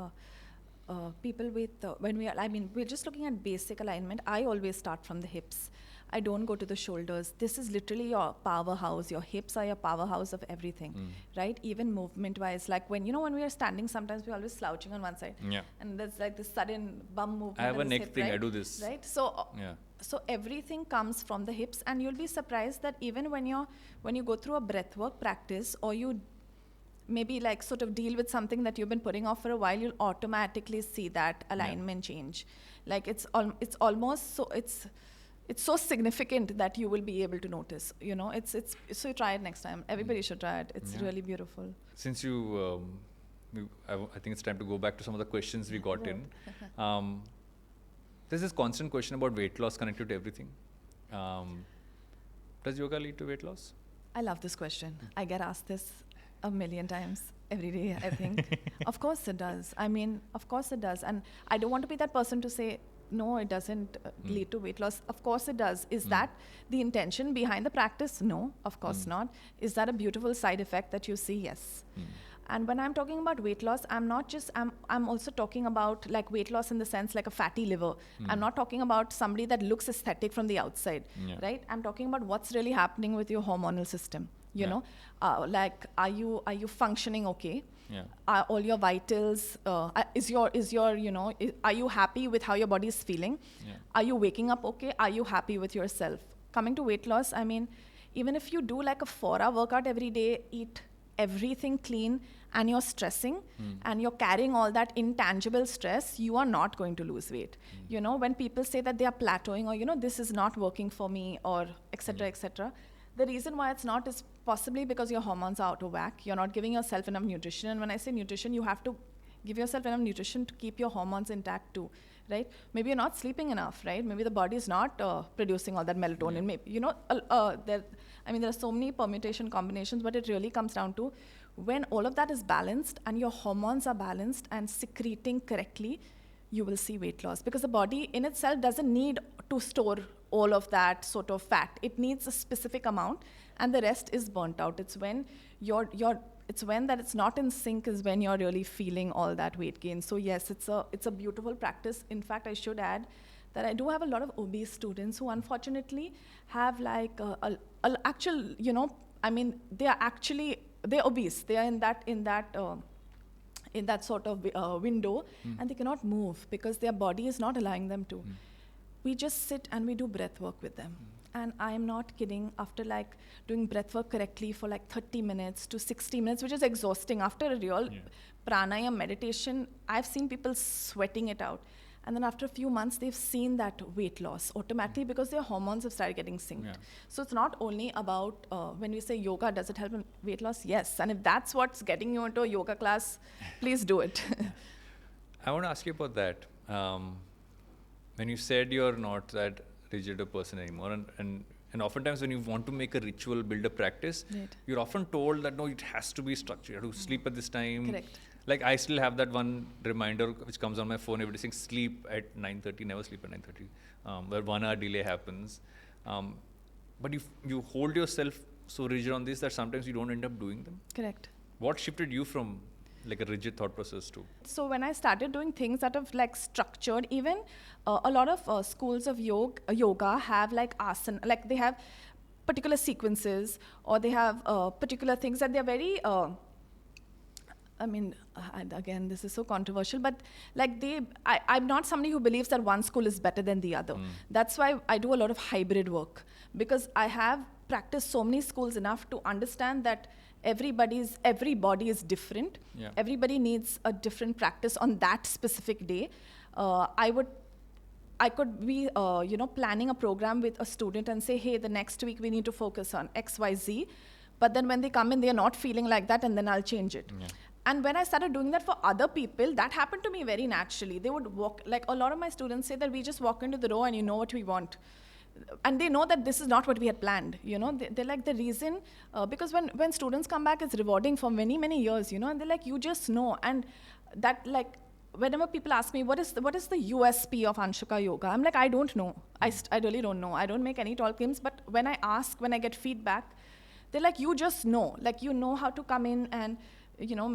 people with, we're just looking at basic alignment. I always start from the hips. I don't go to the shoulders. This is literally your powerhouse. Your hips are your powerhouse of everything, right? Even movement-wise, like when we are standing, sometimes we're always slouching on one side, and there's like this sudden bum movement. I have a neck thing. Right? I do this. Right. So everything comes from the hips, and you'll be surprised that even when you go through a breathwork practice, or you maybe like sort of deal with something that you've been putting off for a while, you'll automatically see that alignment change. Like it's almost so it's so significant that you will be able to notice. So you try it next time. Everybody should try it. It's really beautiful. Since I think it's time to go back to some of the questions we got in. There's this constant question about weight loss connected to everything. Does yoga lead to weight loss? I love this question. I get asked this a million times every day, I think. Of course it does. Of course it does. And I don't want to be that person to say, no, it doesn't lead to weight loss. Of course it does. Is that the intention behind the practice? No, of course not. Is that a beautiful side effect that you see? Yes. And when I'm talking about weight loss, I'm also talking about like weight loss in the sense like a fatty liver. I'm not talking about somebody that looks aesthetic from the outside, right? I'm talking about what's really happening with your hormonal system. You know, like are you functioning okay? Are all your vitals? Is your are you happy with how your body is feeling? Are you waking up okay? Are you happy with yourself? Coming to weight loss, I mean, even if you do like a 4-hour workout every day, eat everything clean, and you're stressing and you're carrying all that intangible stress, you are not going to lose weight. You know, when people say that they are plateauing or, you know, this is not working for me or etc., the reason why it's not is possibly because your hormones are out of whack. You're not giving yourself enough nutrition. And when I say nutrition, you have to give yourself enough nutrition to keep your hormones intact too, right? Maybe you're not sleeping enough, right? Maybe the body is not producing all that melatonin. Maybe, you know, there are so many permutation combinations, but it really comes down to when all of that is balanced and your hormones are balanced and secreting correctly, you will see weight loss, because the body in itself doesn't need to store all of that sort of fat. It needs a specific amount, and the rest is burnt out. It's when it's not in sync is when you're really feeling all that weight gain. So yes, it's a beautiful practice. In fact, I should add that I do have a lot of obese students who unfortunately have like a actual, you know, I mean, they're obese. They are in that sort of window, and they cannot move because their body is not allowing them to. We just sit and we do breath work with them. And I'm not kidding, after like doing breath work correctly for like 30 minutes to 60 minutes, which is exhausting. After a real pranayama meditation, I've seen people sweating it out. And then after a few months, they've seen that weight loss automatically because their hormones have started getting synced. So it's not only about, when we say yoga, does it help in weight loss? Yes. And if that's what's getting you into a yoga class, please do it. I want to ask you about that. When you said you're not that rigid a person anymore, and oftentimes when you want to make a ritual, build a practice, you're often told that no, it has to be structured. You have to sleep at this time. Correct. Like I still have that one reminder which comes on my phone every day saying sleep at 9:30, never sleep at 9:30, where 1 hour delay happens. But you hold yourself so rigid on this that sometimes you don't end up doing them. Correct. What shifted you from like a rigid thought process to? So when I started doing things that are like structured, even a lot of schools of yoga have like asana, like they have particular sequences, or they have particular things that they're very, again, this is so controversial, but like I'm not somebody who believes that one school is better than the other. That's why I do a lot of hybrid work, because I have practiced so many schools enough to understand that every body is different. Everybody needs a different practice on that specific day. I could be, planning a program with a student and say, hey, the next week we need to focus on X, Y, Z. But then when they come in, they're not feeling like that, and then I'll change it. And when I started doing that for other people, that happened to me very naturally. They would walk, like a lot of my students say that we just walk into the row and you know what we want. And they know that this is not what we had planned, you know. They're like the reason, because when students come back, it's rewarding for many, many years, you know, and they're like, you just know. And that, like, whenever people ask me, what is the USP of Anshuka Yoga? I'm like, I don't know. I really don't know. I don't make any tall claims, but when I ask, when I get feedback, they're like, you just know. Like, you know how to come in and, you know,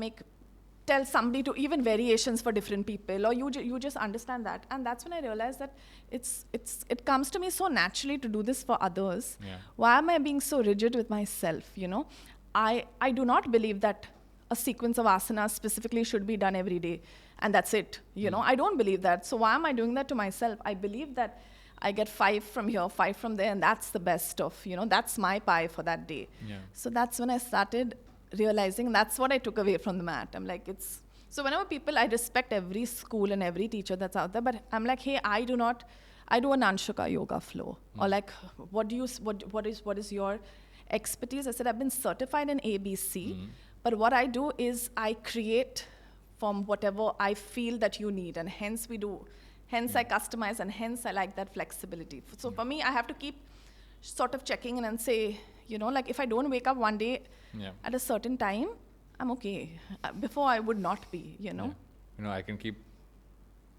tell somebody to even variations for different people, or you just understand that. And that's when I realized that it comes to me so naturally to do this for others. Why am I being so rigid with myself, you know? I do not believe that a sequence of asanas specifically should be done every day and that's it, you know. I don't believe that. So why am I doing that to myself? I believe that I get 5 from here, 5 from there, and that's the best of, you know, that's my pie for that day. So that's when I started realizing, that's what I took away from the mat. I'm like, so whenever I respect every school and every teacher that's out there, but I'm like, hey, I do an Anshuka yoga flow. Or like, what is your expertise? I said, I've been certified in ABC, but what I do is I create from whatever I feel that you need, and hence I customize, and hence I like that flexibility. So for me, I have to keep sort of checking in and say, you know, like if I don't wake up one day at a certain time, I'm okay. Before I would not be, you know. You know, I can keep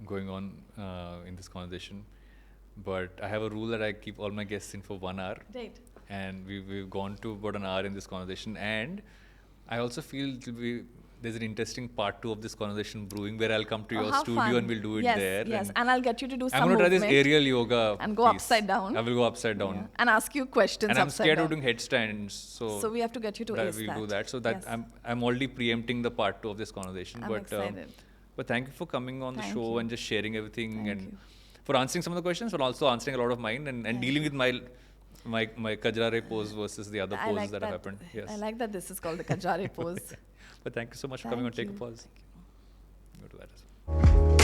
going on in this conversation, but I have a rule that I keep all my guests in for 1 hour. Right. And we've gone to about an hour in this conversation, and I also feel there's an interesting part 2 of this conversation brewing where I'll come to your how studio fun. and we'll do it Yes, there. Yes, and I'll get you to do some I'm going to try this movement aerial yoga and go piece. upside down. I will go upside down. Yeah. And ask you questions And I'm upside scared down. of doing headstands, so we have to get you to that ace we'll that. do that. So that Yes. I'm already preempting the part 2 of this conversation. I'm excited. But thank you for coming on the Thank show you. and just sharing everything Thank and you. for answering some of the questions, but also answering a lot of mine and Thank dealing with my Kajrare pose versus the other I poses like that have happened. Yes. I like that this is called the Kajare pose. But thank you so much for coming on Thank Take a you. Pause. Go to that as well.